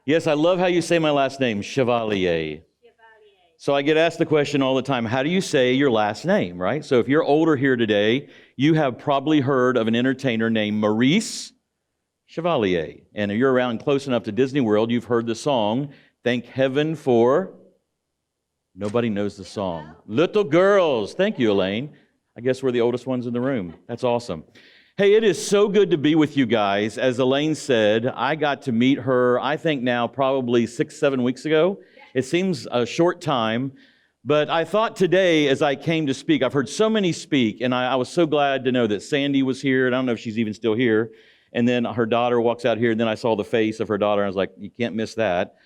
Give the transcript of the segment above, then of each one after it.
Yes, I love how you say my last name, Chevalier. So I get asked the question all the time, how do you say your last name, right? So if you're older here today, you have probably heard of an entertainer named Maurice Chevalier. And if you're around close enough to Disney World, you've heard the song, Thank Heaven for... Nobody knows the song. Little Girls. Thank you, Elaine. I guess we're the oldest ones in the room. That's awesome. Hey, it is so good to be with you guys. As Elaine said, I got to meet her, I think now probably 6-7 weeks ago. It seems a short time, but I thought today as I came to speak, I've heard so many speak, and I was so glad to know that Sandy was here, and I don't know if she's even still here, and then her daughter walks out here, and then I saw the face of her daughter, and I was like, you can't miss that.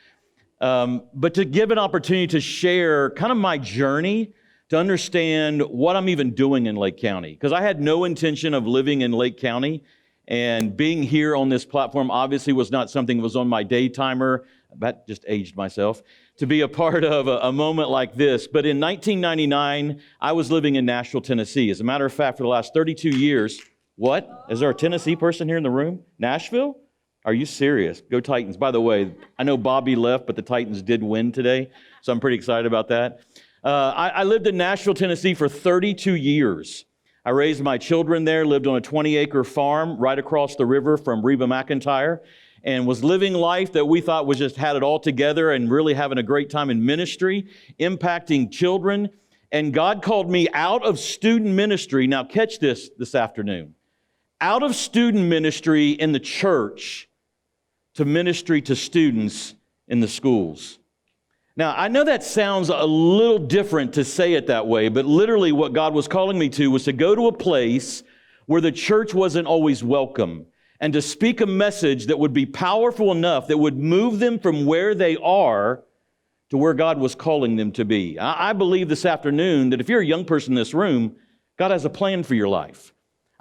But to give an opportunity to share kind of my journey, to understand what I'm even doing in Lake County, because I had no intention of living in Lake County, and being here on this platform obviously was not something that was on my day timer. That just aged myself, to be a part of a moment like this. But in 1999, I was living in Nashville, Tennessee. As a matter of fact, for the last 32 years, what? Is there a Tennessee person here in the room? Nashville? Are you serious? Go Titans. By the way, I know Bobby left, but the Titans did win today, so I'm pretty excited about that. I lived in Nashville, Tennessee for 32 years. I raised my children there, lived on a 20-acre farm right across the river from Reba McEntire, and was living life that we thought was just had it all together and really having a great time in ministry, impacting children. And God called me out of student ministry. Now catch this afternoon. Out of student ministry in the church to ministry to students in the schools. Now, I know that sounds a little different to say it that way, but literally what God was calling me to was to go to a place where the church wasn't always welcome, and to speak a message that would be powerful enough that would move them from where they are to where God was calling them to be. I believe this afternoon that if you're a young person in this room, God has a plan for your life.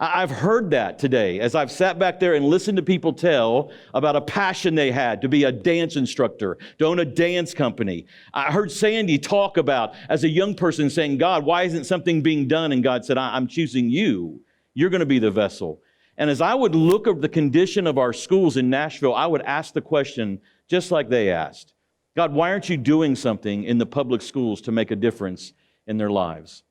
I've heard that today as I've sat back there and listened to people tell about a passion they had to be a dance instructor, to own a dance company. I heard Sandy talk about, as a young person, saying, God, why isn't something being done? And God said, I'm choosing you. You're going to be the vessel. And as I would look at the condition of our schools in Nashville, I would ask the question, just like they asked, God, why aren't you doing something in the public schools to make a difference in their lives?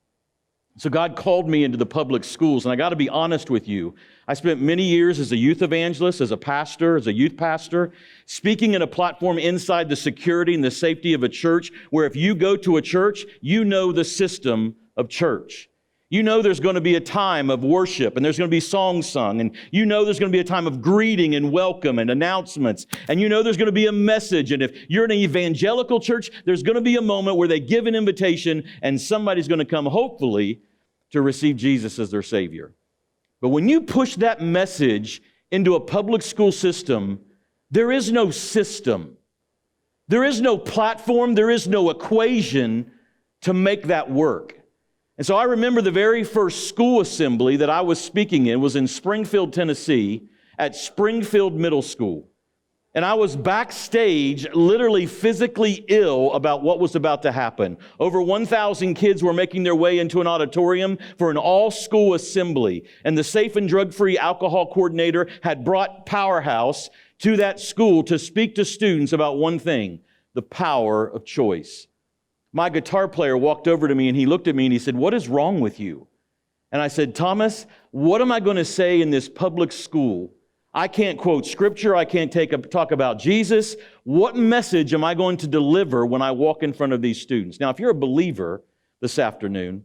So God called me into the public schools, and I got to be honest with you. I spent many years as a youth evangelist, as a pastor, as a youth pastor, speaking in a platform inside the security and the safety of a church, where if you go to a church, you know the system of church. You know there's going to be a time of worship, and there's going to be songs sung, and you know there's going to be a time of greeting and welcome and announcements, and you know there's going to be a message, and if you're in an evangelical church, there's going to be a moment where they give an invitation, and somebody's going to come, hopefully, to receive Jesus as their Savior. But when you push that message into a public school system, there is no system. There is no platform. There is no equation to make that work. And so I remember the very first school assembly that I was speaking in was in Springfield, Tennessee, at Springfield Middle School. And I was backstage, literally physically ill about what was about to happen. Over 1,000 kids were making their way into an auditorium for an all-school assembly. And the safe and drug-free alcohol coordinator had brought Powerhouse to that school to speak to students about one thing, the power of choice. My guitar player walked over to me and he looked at me and he said, "What is wrong with you?" And I said, "Thomas, what am I going to say in this public school? I can't quote scripture. I can't talk about Jesus. What message am I going to deliver when I walk in front of these students?" Now, if you're a believer this afternoon,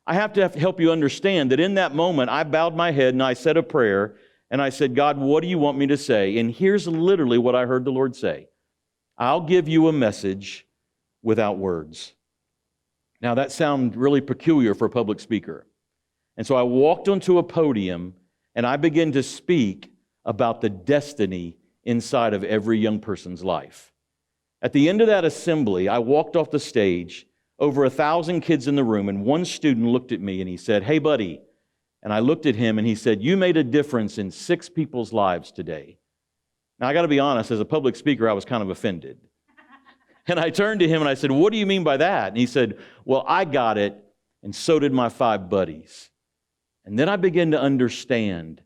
I have to help you understand that in that moment, I bowed my head and I said a prayer and I said, "God, what do you want me to say?" And here's literally what I heard the Lord say. "I'll give you a message without words." Now, that sounds really peculiar for a public speaker. And so I walked onto a podium and I began to speak about the destiny inside of every young person's life. At the end of that assembly, I walked off the stage, over 1,000 kids in the room, and one student looked at me and he said, "Hey, buddy." And I looked at him and he said, "You made a difference in 6 people's lives today." Now, I got to be honest, as a public speaker, I was kind of offended. And I turned to him and I said, "What do you mean by that?" And he said, "Well, I got it, and so did my 5 buddies." And then I began to understand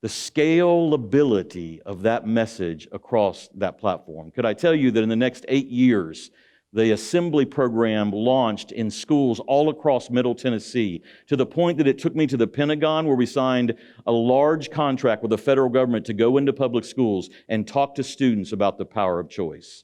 the scalability of that message across that platform. Could I tell you that in the next 8 years, the assembly program launched in schools all across Middle Tennessee, to the point that it took me to the Pentagon, where we signed a large contract with the federal government to go into public schools and talk to students about the power of choice.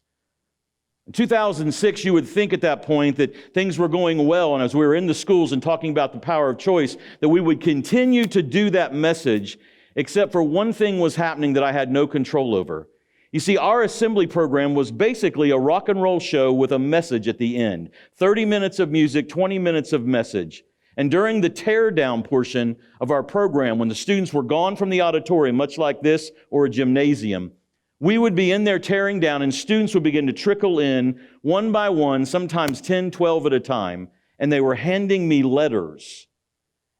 In 2006, you would think at that point that things were going well, and as we were in the schools and talking about the power of choice, that we would continue to do that message, except for one thing was happening that I had no control over. You see, our assembly program was basically a rock and roll show with a message at the end. 30 minutes of music, 20 minutes of message. And during the tear down portion of our program, when the students were gone from the auditorium, much like this or a gymnasium, we would be in there tearing down, and students would begin to trickle in one by one, sometimes 10, 12 at a time, and they were handing me letters.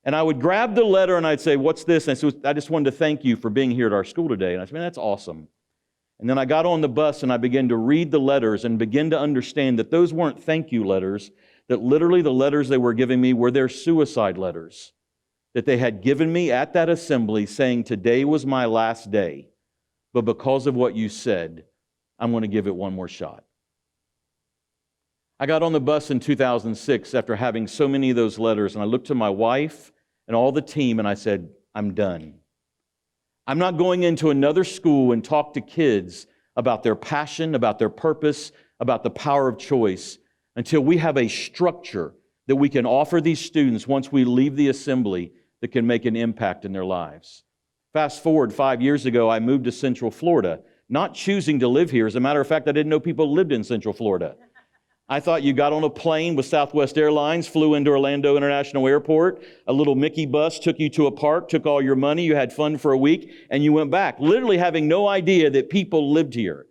And I would grab the letter and I'd say, "What's this?" And I said, "I just wanted to thank you for being here at our school today." And I said, "Man, that's awesome." And then I got on the bus and I began to read the letters and begin to understand that those weren't thank you letters, that literally the letters they were giving me were their suicide letters that they had given me at that assembly, saying, "Today was my last day, but because of what you said, I'm going to give it one more shot." I got on the bus in 2006 after having so many of those letters, and I looked to my wife and all the team and I said, "I'm done. I'm not going into another school and talk to kids about their passion, about their purpose, about the power of choice, until we have a structure that we can offer these students once we leave the assembly that can make an impact in their lives." Fast forward 5 years ago, I moved to Central Florida, not choosing to live here. As a matter of fact, I didn't know people lived in Central Florida. I thought you got on a plane with Southwest Airlines, flew into Orlando International Airport, a little Mickey bus took you to a park, took all your money, you had fun for a week, and you went back, literally having no idea that people lived here.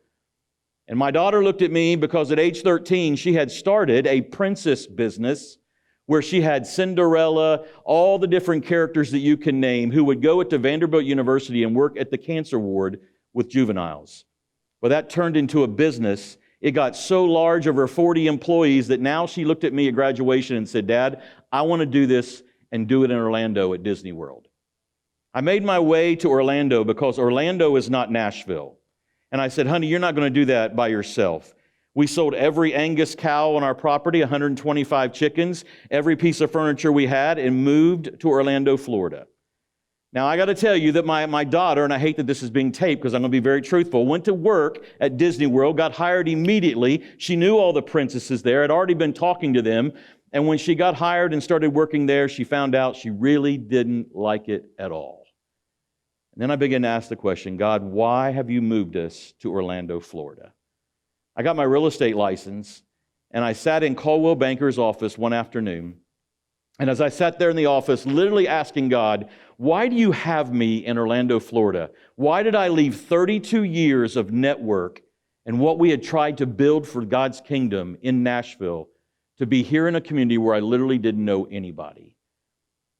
And my daughter looked at me because at age 13, she had started a princess business where she had Cinderella, all the different characters that you can name, who would go to Vanderbilt University and work at the cancer ward with juveniles. Well, that turned into a business. It got so large, over 40 employees, that now she looked at me at graduation and said, "Dad, I want to do this and do it in Orlando at Disney World." I made my way to Orlando because Orlando is not Nashville. And I said, "Honey, you're not going to do that by yourself." We sold every Angus cow on our property, 125 chickens, every piece of furniture we had, and moved to Orlando, Florida. Now, I got to tell you that my daughter, and I hate that this is being taped because I'm going to be very truthful, went to work at Disney World, got hired immediately. She knew all the princesses there, had already been talking to them. And when she got hired and started working there, she found out she really didn't like it at all. And then I began to ask the question, "God, why have you moved us to Orlando, Florida?" I got my real estate license, and I sat in Caldwell Banker's office one afternoon. And as I sat there in the office, literally asking God, "Why do you have me in Orlando, Florida? Why did I leave 32 years of network and what we had tried to build for God's kingdom in Nashville to be here in a community where I literally didn't know anybody?"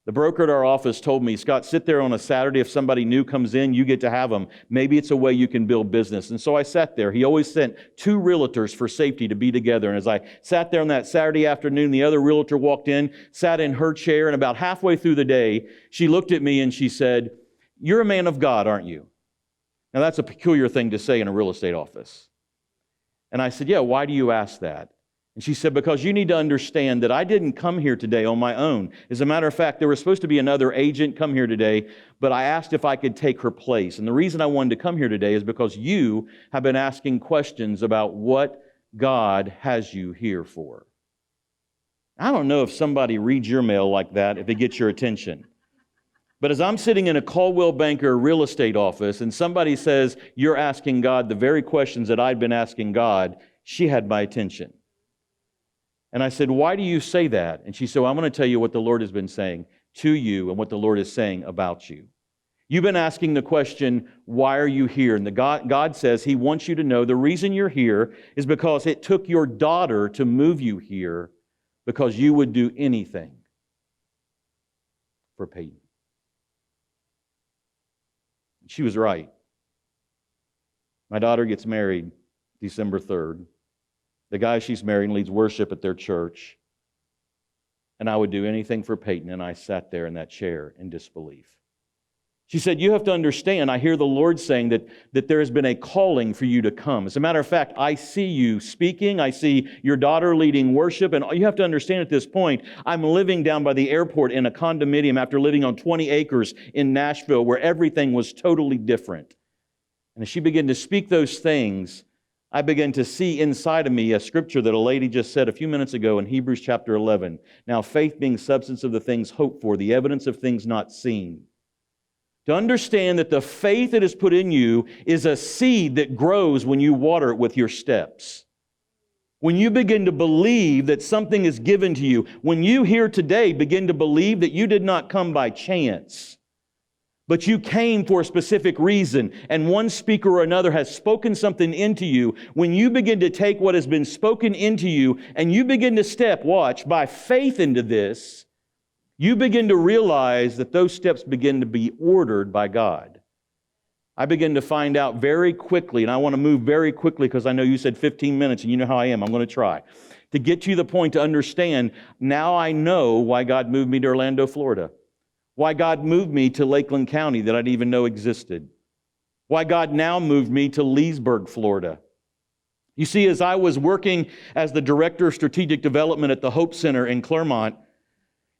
The broker at our office told me, "Scott, sit there on a Saturday. If somebody new comes in, you get to have them. Maybe it's a way you can build business." And so I sat there. He always sent 2 realtors for safety to be together. And as I sat there on that Saturday afternoon, the other realtor walked in, sat in her chair, and about halfway through the day, she looked at me and she said, "You're a man of God, aren't you?" Now, that's a peculiar thing to say in a real estate office. And I said, "Yeah, why do you ask that?" And she said, "Because you need to understand that I didn't come here today on my own. As a matter of fact, there was supposed to be another agent come here today, but I asked if I could take her place. And the reason I wanted to come here today is because you have been asking questions about what God has you here for." I don't know if somebody reads your mail like that, if it gets your attention. But as I'm sitting in a Caldwell Banker real estate office and somebody says, "You're asking God the very questions that I'd been asking God," she had my attention. And I said, "Why do you say that?" And she said, "Well, I'm going to tell you what the Lord has been saying to you and what the Lord is saying about you. You've been asking the question, why are you here?" And God says He wants you to know the reason you're here is because it took your daughter to move you here, because you would do anything for Peyton. She was right. My daughter gets married December 3rd. The guy she's marrying leads worship at their church. And I would do anything for Peyton, and I sat there in that chair in disbelief. She said, you have to understand, I hear the Lord saying that there has been a calling for you to come. As a matter of fact, I see you speaking. I see your daughter leading worship. And you have to understand at this point, I'm living down by the airport in a condominium after living on 20 acres in Nashville where everything was totally different. And as she began to speak those things, I began to see inside of me a scripture that a lady just said a few minutes ago in Hebrews chapter 11. Now, faith being substance of the things hoped for, the evidence of things not seen. To understand that the faith that is put in you is a seed that grows when you water it with your steps. When you begin to believe that something is given to you, when you here today begin to believe that you did not come by chance, but you came for a specific reason, and one speaker or another has spoken something into you, when you begin to take what has been spoken into you and you begin to step, watch, by faith into this, you begin to realize that those steps begin to be ordered by God. I begin to find out very quickly, and I want to move very quickly because I know you said 15 minutes, and you know how I am. I'm going to try. To get you the point to understand, now I know why God moved me to Orlando, Florida. Why God moved me to Lakeland County that I didn't even know existed. Why God now moved me to Leesburg, Florida. You see, as I was working as the Director of Strategic Development at the Hope Center in Claremont,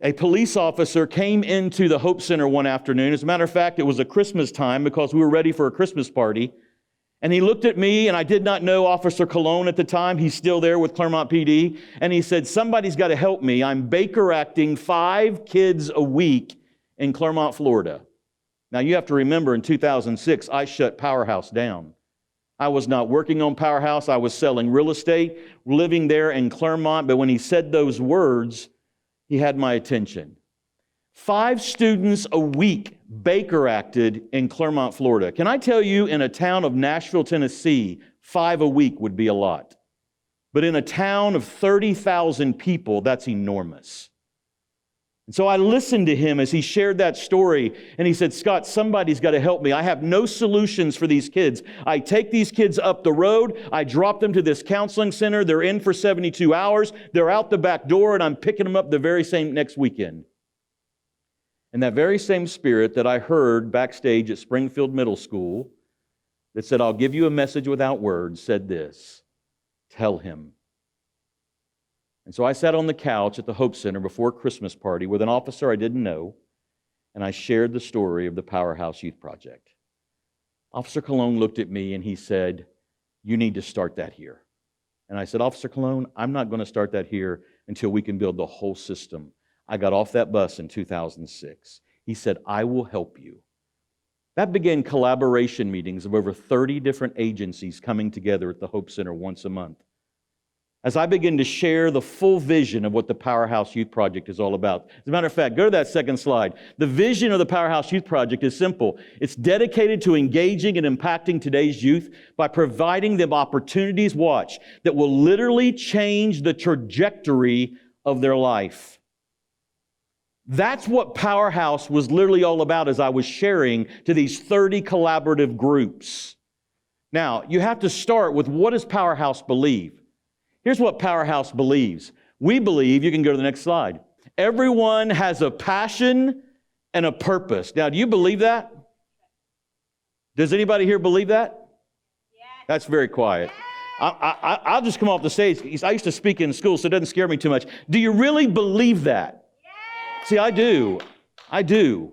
a police officer came into the Hope Center one afternoon. As a matter of fact, it was a Christmas time because we were ready for a Christmas party. And he looked at me, and I did not know Officer Cologne at the time. He's still there with Claremont PD. And he said, somebody's got to help me. I'm Baker acting 5 kids a week in Claremont, Florida. Now, you have to remember, in 2006, I shut Powerhouse down. I was not working on Powerhouse. I was selling real estate, living there in Claremont. But when he said those words, he had my attention. 5 students a week Baker acted in Claremont, Florida. Can I tell you, in a town of Nashville, Tennessee, 5 a week would be a lot. But in a town of 30,000 people, that's enormous. And so I listened to him as he shared that story, and he said, Scott, somebody's got to help me. I have no solutions for these kids. I take these kids up the road, I drop them to this counseling center, they're in for 72 hours, they're out the back door, and I'm picking them up the very same next weekend. And that very same spirit that I heard backstage at Springfield Middle School that said, I'll give you a message without words, said this, tell him. And so I sat on the couch at the Hope Center before a Christmas party with an officer I didn't know, and I shared the story of the Powerhouse Youth Project. Officer Cologne looked at me and he said, you need to start that here. And I said, Officer Cologne, I'm not going to start that here until we can build the whole system. I got off that bus in 2006. He said, I will help you. That began collaboration meetings of over 30 different agencies coming together at the Hope Center once a month. As I begin to share the full vision of what the Powerhouse Youth Project is all about. As a matter of fact, go to that second slide. The vision of the Powerhouse Youth Project is simple. It's dedicated to engaging and impacting today's youth by providing them opportunities, watch, that will literally change the trajectory of their life. That's what Powerhouse was literally all about as I was sharing to these 30 collaborative groups. Now, you have to start with, what does Powerhouse believe? Here's what Powerhouse believes. We believe, you can go to the next slide, everyone has a passion and a purpose. Now, do you believe that? Does anybody here believe that? Yes. That's very quiet. Yes. I'll just come off the stage. I used to speak in school, so it doesn't scare me too much. Do you really believe that? Yes. See, I do.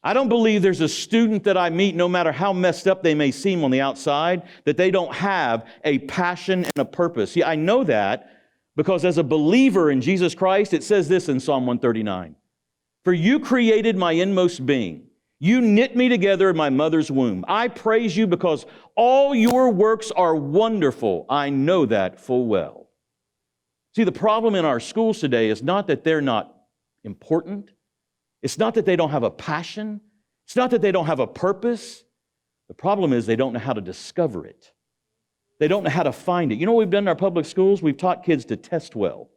I don't believe there's a student that I meet, no matter how messed up they may seem on the outside, that they don't have a passion and a purpose. See, I know that because as a believer in Jesus Christ, it says this in Psalm 139. For you created my inmost being. You knit me together in my mother's womb. I praise you because all your works are wonderful. I know that full well. See, the problem in our schools today is not that they're not important. It's not that they don't have a passion. It's not that they don't have a purpose. The problem is they don't know how to discover it. They don't know how to find it. You know what we've done in our public schools? We've taught kids to test well.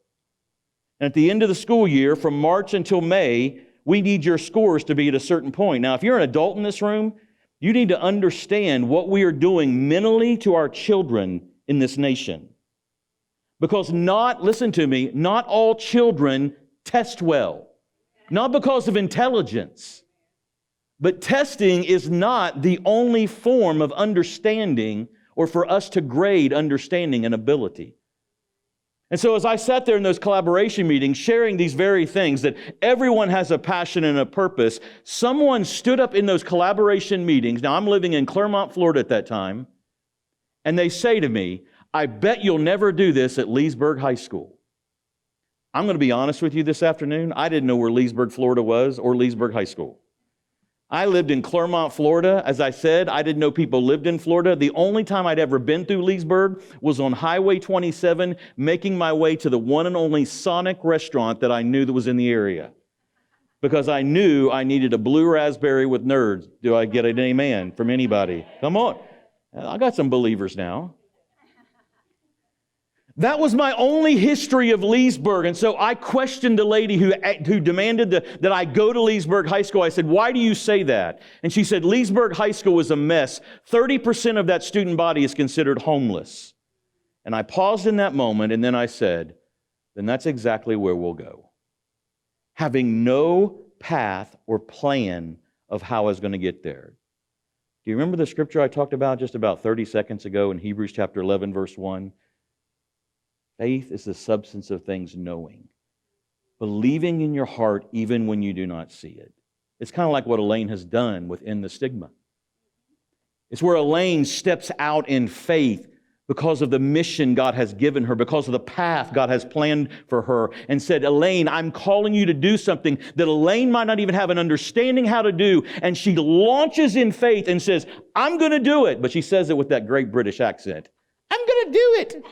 And at the end of the school year, from March until May, we need your scores to be at a certain point. Now, if you're an adult in this room, you need to understand what we are doing mentally to our children in this nation. Because listen to me, not all children test well. Not because of intelligence. But testing is not the only form of understanding or for us to grade understanding and ability. And so as I sat there in those collaboration meetings sharing these very things, that everyone has a passion and a purpose, someone stood up in those collaboration meetings. Now, I'm living in Clermont, Florida at that time, and they say to me, I bet you'll never do this at Leesburg High School. I'm going to be honest with you this afternoon. I didn't know where Leesburg, Florida was or Leesburg High School. I lived in Clermont, Florida. As I said, I didn't know people lived in Florida. The only time I'd ever been through Leesburg was on Highway 27, making my way to the one and only Sonic restaurant that I knew that was in the area. Because I knew I needed a blue raspberry with nerds. Do I get an amen from anybody? Come on. I got some believers now. That was my only history of Leesburg. And so I questioned the lady who demanded that I go to Leesburg High School. I said, why do you say that? And she said, Leesburg High School is a mess. 30% of that student body is considered homeless. And I paused in that moment, and then I said, then that's exactly where we'll go. Having no path or plan of how I was going to get there. Do you remember the scripture I talked about just about 30 seconds ago in Hebrews chapter 11, verse 1? Faith is the substance of things knowing. Believing in your heart even when you do not see it. It's kind of like what Elaine has done within the stigma. It's where Elaine steps out in faith because of the mission God has given her, because of the path God has planned for her, and said, Elaine, I'm calling you to do something that Elaine might not even have an understanding how to do. And she launches in faith and says, I'm going to do it. But she says it with that great British accent. I'm going to do it.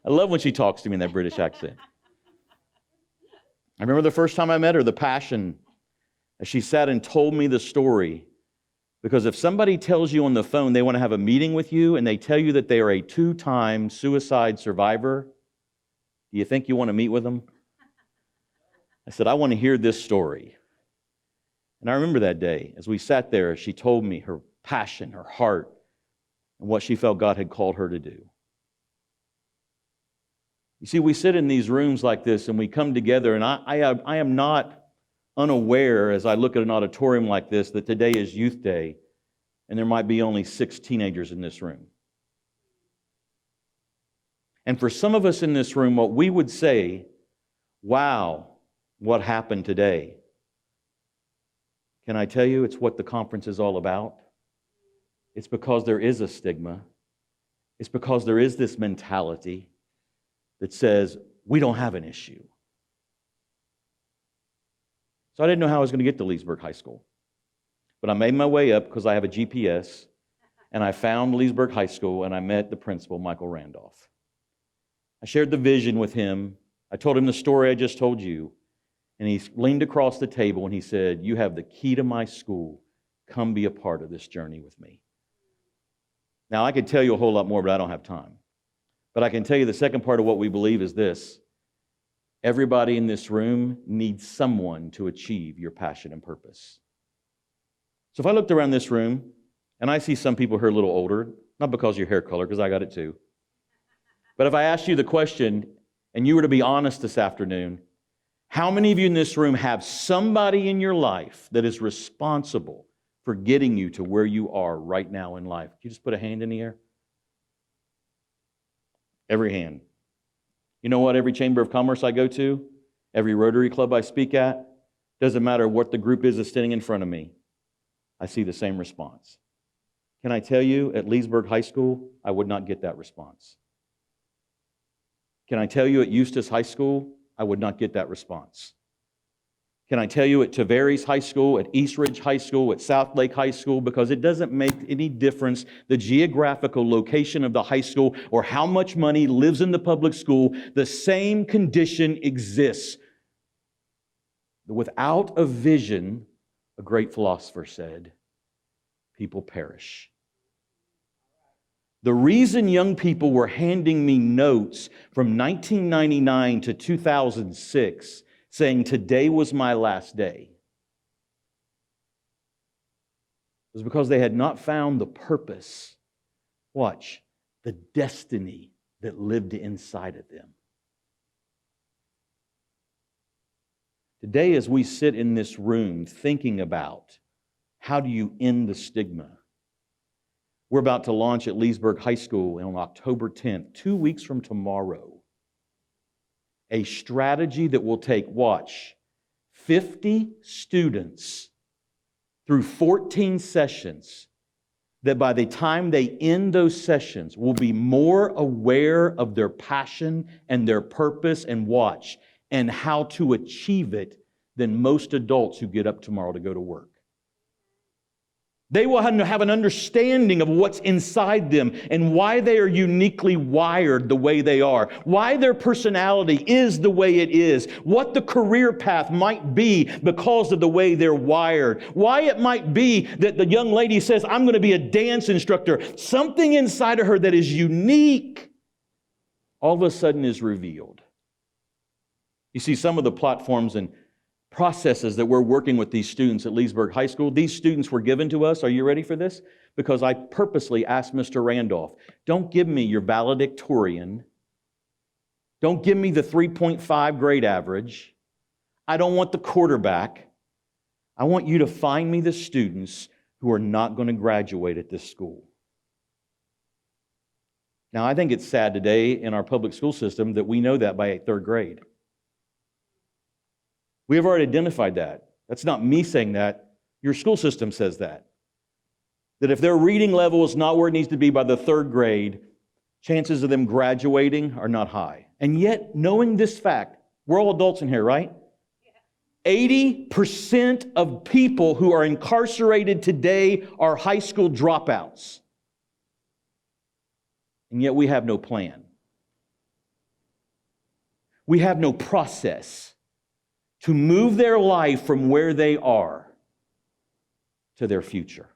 I love when she talks to me in that British accent. I remember the first time I met her, the passion, as she sat and told me the story. Because if somebody tells you on the phone they want to have a meeting with you and they tell you that they are a 2-time suicide survivor, do you think you want to meet with them? I said, I want to hear this story. And I remember that day, as we sat there, she told me her passion, her heart, and what she felt God had called her to do. You see, we sit in these rooms like this and we come together, and I am not unaware as I look at an auditorium like this that today is Youth Day and there might be only 6 teenagers in this room. And for some of us in this room, what we would say, wow, what happened today? Can I tell you it's what the conference is all about? It's because there is a stigma. It's because there is this mentality that says, we don't have an issue. So I didn't know how I was going to get to Leesburg High School. But I made my way up because I have a GPS, and I found Leesburg High School, and I met the principal, Michael Randolph. I shared the vision with him. I told him the story I just told you, and he leaned across the table and he said, you have the key to my school. Come be a part of this journey with me. Now, I could tell you a whole lot more, but I don't have time. But I can tell you the second part of what we believe is this. Everybody in this room needs someone to achieve your passion and purpose. So if I looked around this room and I see some people who are a little older, not because of your hair color, because I got it too. But if I asked you the question and you were to be honest this afternoon, how many of you in this room have somebody in your life that is responsible for getting you to where you are right now in life? Can you just put a hand in the air? Every hand. You know what? Every chamber of commerce I go to, every Rotary Club I speak at, doesn't matter what the group is that's standing in front of me, I see the same response. Can I tell you, at Leesburg High School, I would not get that response. Can I tell you, at Eustis High School, I would not get that response. Can I tell you, at Tavares High School, at East Ridge High School, at South Lake High School, because it doesn't make any difference the geographical location of the high school or how much money lives in the public school, the same condition exists. Without a vision, a great philosopher said, people perish. The reason young people were handing me notes from 1999 to 2006 saying today was my last day was because they had not found the purpose, watch, the destiny that lived inside of them. Today, as we sit in this room thinking about how do you end the stigma, we're about to launch at Leesburg High School on October 10th, 2 weeks from tomorrow, a strategy that will take, watch, 50 students through 14 sessions, that by the time they end those sessions will be more aware of their passion and their purpose and watch and how to achieve it than most adults who get up tomorrow to go to work. They will have an understanding of what's inside them and why they are uniquely wired the way they are, why their personality is the way it is, what the career path might be because of the way they're wired, why it might be that the young lady says, I'm going to be a dance instructor. Something inside of her that is unique all of a sudden is revealed. You see, some of the platforms and processes that we're working with these students at Leesburg High School, these students were given to us. Are you ready for this? Because I purposely asked Mr. Randolph, don't give me your valedictorian. Don't give me the 3.5 grade average. I don't want the quarterback. I want you to find me the students who are not going to graduate at this school. Now, I think it's sad today in our public school system that we know that by third grade. We have already identified that. That's not me saying that. Your school system says that. That if their reading level is not where it needs to be by the third grade, chances of them graduating are not high. And yet, knowing this fact, we're all adults in here, right? 80% of people who are incarcerated today are high school dropouts. And yet we have no plan. We have no process to move their life from where they are to their future.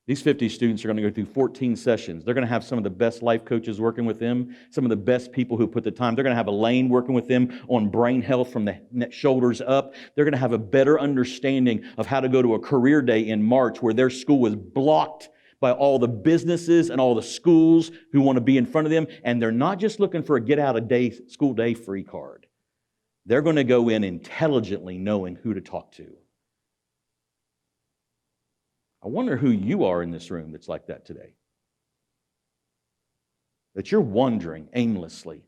These 50 students are going to go through 14 sessions. They're going to have some of the best life coaches working with them, some of the best people who put the time. They're going to have Elaine working with them on brain health from the shoulders up. They're going to have a better understanding of how to go to a career day in March where their school was blocked by all the businesses and all the schools who want to be in front of them. And they're not just looking for a get out of school day free card. They're going to go in intelligently knowing who to talk to. I wonder who you are in this room that's like that today. That you're wandering aimlessly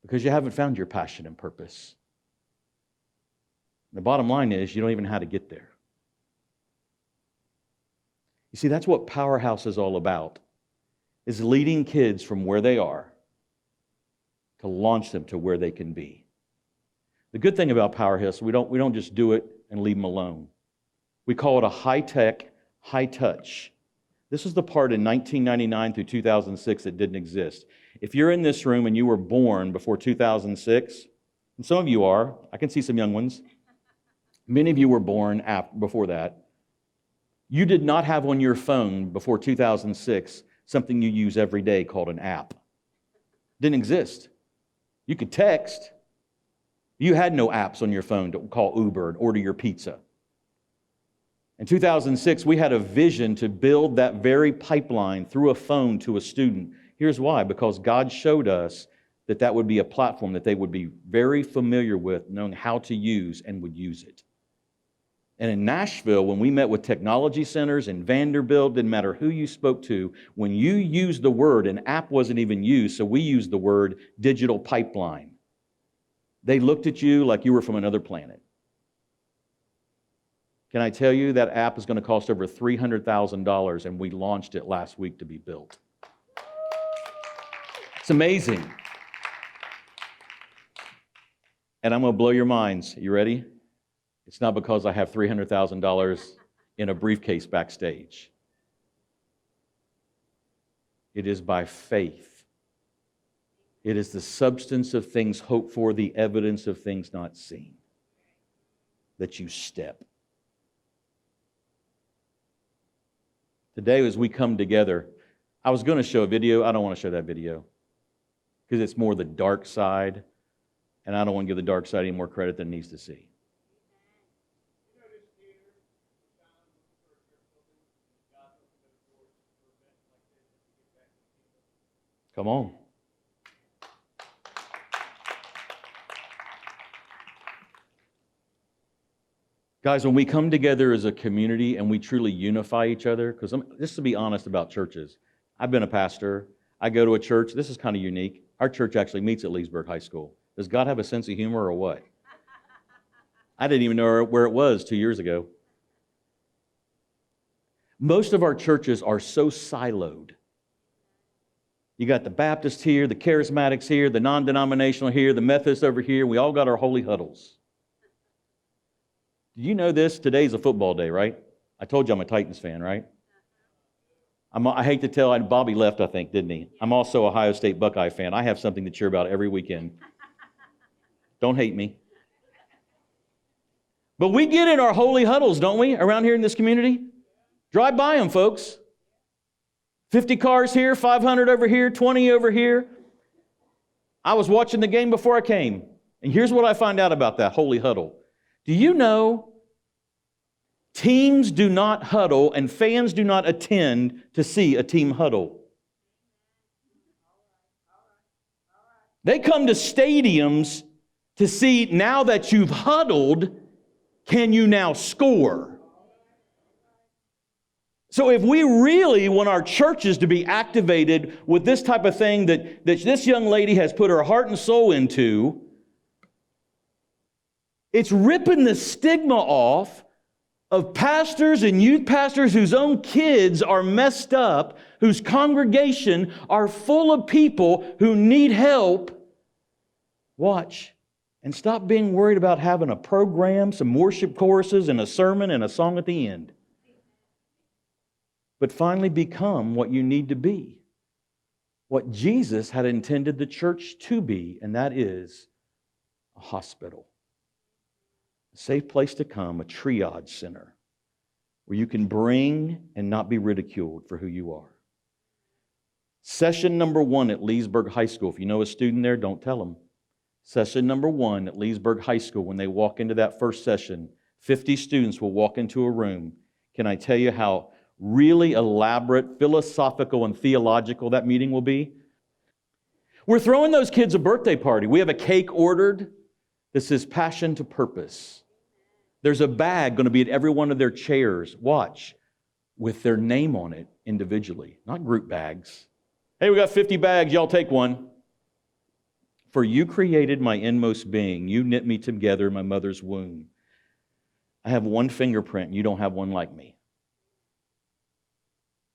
because you haven't found your passion and purpose. The bottom line is you don't even know how to get there. You see, that's what Powerhouse is all about, is leading kids from where they are to launch them to where they can be. The good thing about Powerhouse, we don't just do it and leave them alone. We call it a high-tech, high-touch. This is the part in 1999 through 2006 that didn't exist. If you're in this room and you were born before 2006, and some of you are, I can see some young ones. Many of you were born before that. You did not have on your phone before 2006 something you use every day called an app. Didn't exist. You could text. You had no apps on your phone to call Uber and order your pizza. In 2006, we had a vision to build that very pipeline through a phone to a student. Here's why, because God showed us that that would be a platform that they would be very familiar with, knowing how to use and would use it. And in Nashville, when we met with technology centers in Vanderbilt, didn't matter who you spoke to, when you used the word, an app wasn't even used, so we used the word digital pipeline. They looked at you like you were from another planet. Can I tell you that app is going to cost over $300,000, and we launched it last week to be built. It's amazing. And I'm going to blow your minds. You ready? It's not because I have $300,000 in a briefcase backstage. It is by faith. It is the substance of things hoped for, the evidence of things not seen, that you step. Today, as we come together, I was going to show a video. I don't want to show that video because it's more the dark side, and I don't want to give the dark side any more credit than it needs to see. Come on. Guys, when we come together as a community and we truly unify each other, because just to be honest about churches, I've been a pastor. I go to a church. This is kind of unique. Our church actually meets at Leesburg High School. Does God have a sense of humor or what? I didn't even know where it was 2 years ago. Most of our churches are so siloed. You got the Baptists here, the Charismatics here, the non-denominational here, the Methodists over here. We all got our holy huddles. Did you know this? Today's a football day, right? I told you I'm a Titans fan, right? I hate to tell, Bobby left, I think, didn't he? I'm also a Ohio State Buckeye fan. I have something to cheer about every weekend. Don't hate me. But we get in our holy huddles, don't we, around here in this community? Drive by them, folks. 50 cars here, 500 over here, 20 over here. I was watching the game before I came, and here's what I find out about that holy huddle. Do you know teams do not huddle and fans do not attend to see a team huddle? They come to stadiums to see, now that you've huddled, can you now score? So if we really want our churches to be activated with this type of thing that this young lady has put her heart and soul into, it's ripping the stigma off of pastors and youth pastors whose own kids are messed up, whose congregation are full of people who need help. Watch. And stop being worried about having a program, some worship choruses, and a sermon and a song at the end. But finally become what you need to be. What Jesus had intended the church to be, and that is a hospital. A safe place to come, a triage center, where you can bring and not be ridiculed for who you are. Session number 1 at Leesburg High School. If you know a student there, don't tell them. Session number 1 at Leesburg High School, when they walk into that first session, 50 students will walk into a room. Can I tell you how really elaborate, philosophical, and theological that meeting will be? We're throwing those kids a birthday party. We have a cake ordered that says Passion to Purpose. There's a bag going to be at every one of their chairs, watch, with their name on it individually, not group bags. Hey, we got 50 bags, y'all take one. For you created my inmost being. You knit me together in my mother's womb. I have one fingerprint, and you don't have one like me.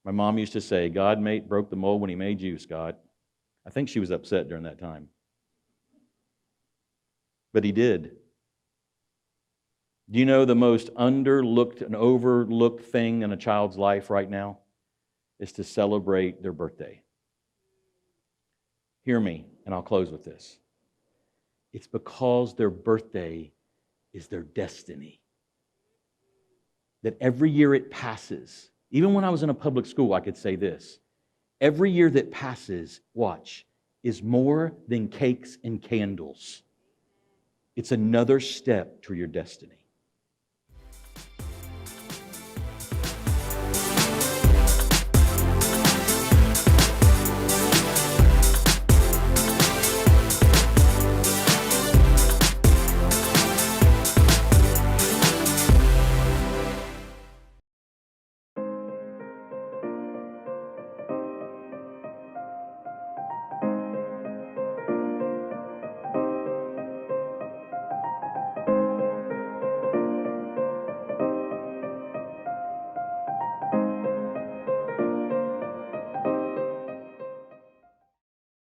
My mom used to say, God broke the mold when He made you, Scott. I think she was upset during that time. But He did. Do you know the most underlooked and overlooked thing in a child's life right now is to celebrate their birthday? Hear me, and I'll close with this. It's because their birthday is their destiny. That every year it passes, even when I was in a public school, I could say this. Every year that passes, watch, is more than cakes and candles. It's another step to your destiny.